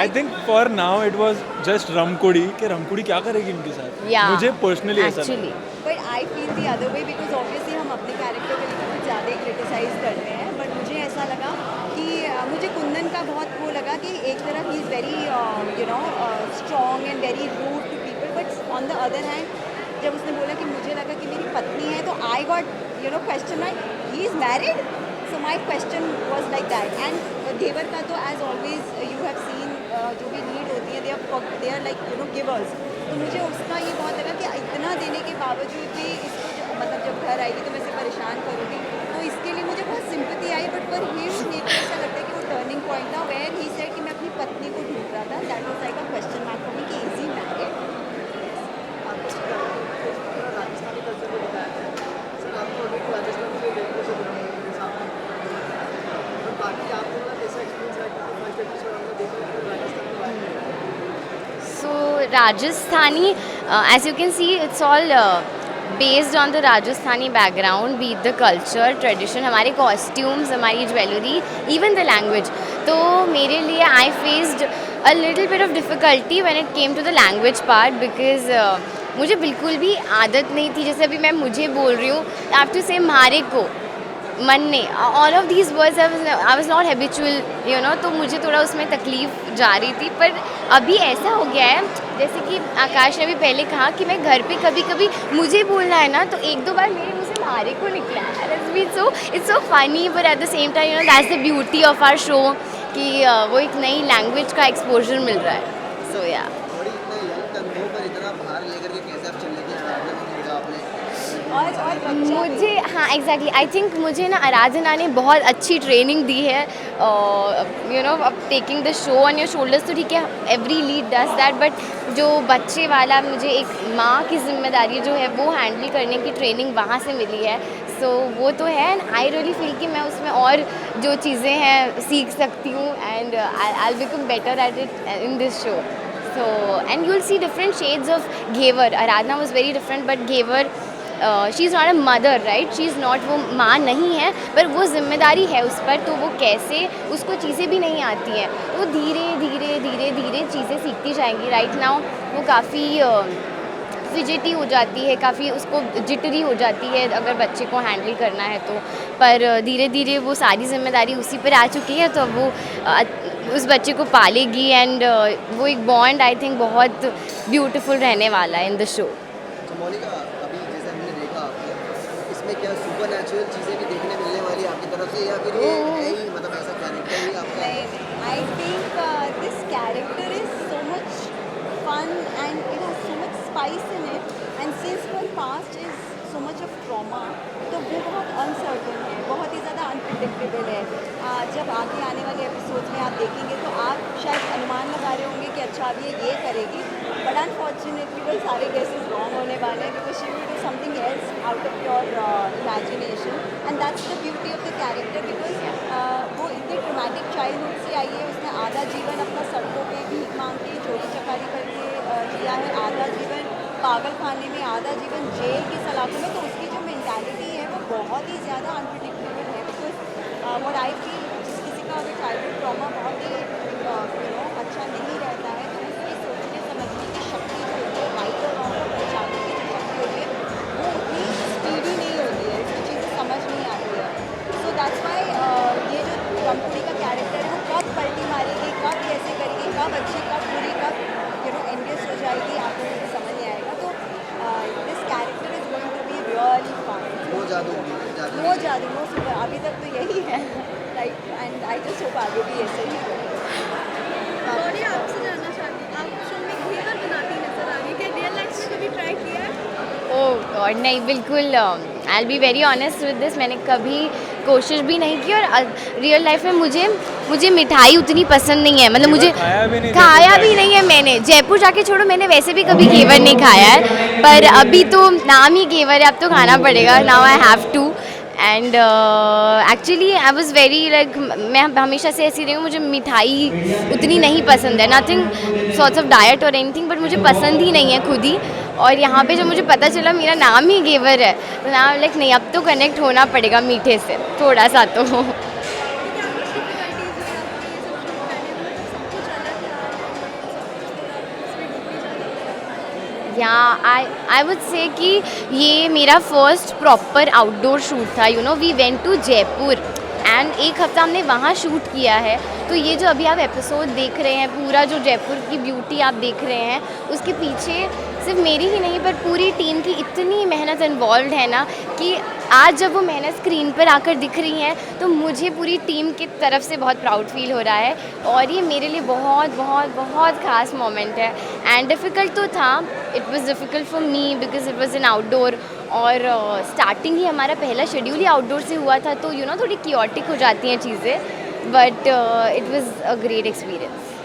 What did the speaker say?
I think for now it was just Ramkodi कि रमकोड़ी क्या करेगी इनके साथ. Yeah, मुझे पर्सनली ऐसा actually. लगा. But I feel the other way because obviously हम अपने कैरेक्टर को लेकर कुछ ज़्यादा ही क्रिटिसाइज करते हैं. बट मुझे ऐसा लगा कि मुझे कुंदन का बहुत वो लगा कि एक तरफ he is very strong and very rude to people, but on the other hand जब उसने बोला कि मुझे लगा कि मेरी पत्नी है, तो I got question like he is married. So my question was like that. And घेवर का तो as always you have seen जो भी नीड होती है दे आर लाइक गिवर्स. तो मुझे उसका ये बहुत लगा कि इतना देने के बावजूद भी इसको मतलब जब घर आएगी तो मैं इसे परेशान करूँगी, तो इसके लिए मुझे बहुत सिंपैथी आई. बट फॉर हिम मेरे को ऐसा लगता है कि वो टर्निंग पॉइंट था वेयर ही सेड कि मैं अपनी पत्नी को ढूंढ रहा था. That was like a question mark for me कि is he married. Rajasthani culture को बताया है सर. आपको अभी राजस्थान से देखने से और बाकी आप लोगों का कैसा एक्सपीरियंस रहा क्योंकि फर्स्ट एपिसोड हमने देखा कि राजस्थान में आए हैं. So Rajasthani, as you can see, it's all based on the Rajasthani background, be it the culture, tradition, हमारे costumes, हमारी ज्वेलरी, even the language. तो मेरे लिए I faced a little bit of difficulty when it came to the language part because मुझे बिल्कुल भी आदत नहीं थी. जैसे अभी मैं मुझे बोल रही हूँ, I have to say हमारे को, मन ने, all of these words I was not habitual तो मुझे थोड़ा उसमें तकलीफ जा रही थी. पर अभी ऐसा हो गया है, जैसे कि आकाश ने भी पहले कहा कि मैं घर पे कभी कभी मुझे बोलना है ना, तो एक दो बार मेरे मुँह से मारे को निकला है. It's so funny, but at the same time that's the beauty of our show कि वो एक नई लैंग्वेज का एक्सपोजर मिल रहा है. सो या थोड़ी इतना यंग तनखों पर इतना भार लेकर के कैसे आप चल रही थी आराधना को देखा आपने. और बच्चा मुझे, हाँ एग्जैक्टली, आई थिंक मुझे ना आराधना ने बहुत अच्छी ट्रेनिंग दी है. अब taking the show on your shoulders तो ठीक है, every lead does that, but जो बच्चे वाला मुझे एक माँ की जिम्मेदारी जो है वो हैंडल करने की ट्रेनिंग वहाँ से मिली है. सो वो तो है, एंड आई रियली फील कि मैं उसमें और जो चीज़ें हैं सीख सकती हूँ, and I become better at it in this show. So, and you'll see different shades of Ghevar. Aradhana was very different, but Ghevar, she is not a mother, right. She is not, वो माँ नहीं है, पर वो जिम्मेदारी है उस पर, तो वो कैसे, उसको चीज़ें भी नहीं आती हैं, तो वो धीरे धीरे धीरे धीरे चीज़ें सीखती जाएंगी. राइट नाउ वो काफ़ी फिजिटी हो जाती है, काफ़ी उसको जिटरी हो जाती है अगर बच्चे को हैंडल करना है तो. पर धीरे धीरे वो सारी जिम्मेदारी उसी पर आ चुकी है, तो वो उस बच्चे को पालेगी, एंड वो एक बॉन्ड आई थिंक बहुत ब्यूटीफुल रहने वाला है इन द शो. तो मौलिका, अभी जैसे हमने देखा आपको, इसमें क्या सुपर नेचुरल चीज़ें भी देखने मिलने वाली है आपकी तरफ से, या फिर ये है ही मतलब ऐसा कैरेक्टर ही आपका. I think this character is so much fun and it has so much spice in it, and since her past is so much of trauma, तो वो बहुत अनसर्टन है, बहुत ही ज़्यादा अनप्रिडिक्टेबल है. जब आगे आने वाले एपिसोड्स में आप देखेंगे तो आप शायद अनुमान लगा रहे होंगे कि अच्छा अब ये करेगी, बट अनफॉर्चुनेटली वो सारे गेसेस रॉन्ग होने वाले हैं because she will do something else out of your imagination, and that's the beauty of the character because वो इतनी ट्रोमैटिक चाइल्डहुड से आई है. उसने आधा जीवन अपना सड़कों पे भीख मांग के चोरी चकारी करके जिया है, आधा जीवन पागल खाने में, आधा जीवन जेल की सलाखों में. तो उसकी जो मेंटालिटी है वो बहुत ही ज़्यादा अनप्रिडिक्टेबल है बिकॉज व्हाट आई फील किसी का अगर चाइल्डहुड ट्रॉमा बहुत ही अच्छा नहीं रहता है तो उसकी सोचने समझने की शक्ति जो होती है, राइट और रॉन्ग को पहचानने की जो शक्ति होती है वो उतनी स्पीडी नहीं होती है, उसको चीज़ें समझ नहीं आती है. सो दैट्स वाई ये जो रमपुरी का कैरेक्टर है वो कब पलटी मारेगी, कब कैसे करेगी, कब अच्छी कब बुरी, कब एंगेज हो जाएगी, आप लोगों को समझ नहीं आएगा. तो this character is going to be really fun. वो जादू वो जादू वो सुपर, अभी तक तो यही है, right. And I just hope आगे भी ऐसे ही हो. और आपसे जानना चाहती हूँ, आप शो में घेवर बनाती नजर आ रही है, क्या रियल लाइफ में कभी ट्राई किया है? ओह गॉड, नहीं बिल्कुल. I will be very honest with this, मैंने कभी कोशिश भी नहीं की, और रियल लाइफ में मुझे मिठाई उतनी पसंद नहीं है. मतलब मुझे खाया भी नहीं है मैंने. जयपुर जाके छोड़ो, मैंने वैसे भी कभी घेवर नहीं खाया है, पर अभी तो नाम ही घेवर है, अब तो खाना पड़ेगा. Now I have to. And actually I was very like, मैं हमेशा से ऐसी रही हूँ, मुझे मिठाई उतनी नहीं पसंद है, नथिंग सॉर्ट्स ऑफ डाइट और एनीथिंग, बट मुझे पसंद ही नहीं है खुद ही. और यहाँ पे जब मुझे पता चला मेरा नाम ही घेवर है, तो नाम लाइक नहीं, अब तो कनेक्ट होना पड़ेगा मीठे से थोड़ा सा तो. क्या कुछ डिफिकल्टीज हुई आपको ये सब शो करने में, मतलब सब कुछ अलग था, आई वुड से कि ये मेरा फर्स्ट प्रॉपर आउटडोर शूट था. You know we went to Jaipur and एक हफ्ता हमने वहाँ शूट किया है. तो ये जो अभी आप एपिसोड देख रहे हैं, पूरा जो जयपुर की ब्यूटी आप देख रहे हैं, उसके पीछे सिर्फ मेरी ही नहीं पर पूरी टीम की इतनी मेहनत इन्वॉल्व है ना कि आज जब वो मेहनत स्क्रीन पर आकर दिख रही हैं तो मुझे पूरी टीम की तरफ से बहुत प्राउड फील हो रहा है. और ये मेरे लिए बहुत बहुत बहुत ख़ास मोमेंट है. एंड डिफ़िकल्ट तो था, it was difficult for me because it was an outdoor. और स्टार्टिंग ही हमारा पहला शेड्यूल ही आउटडोर से हुआ था, तो यू नो थोड़ी क्योटिक हो जाती हैं चीज़ें, but it was a great experience.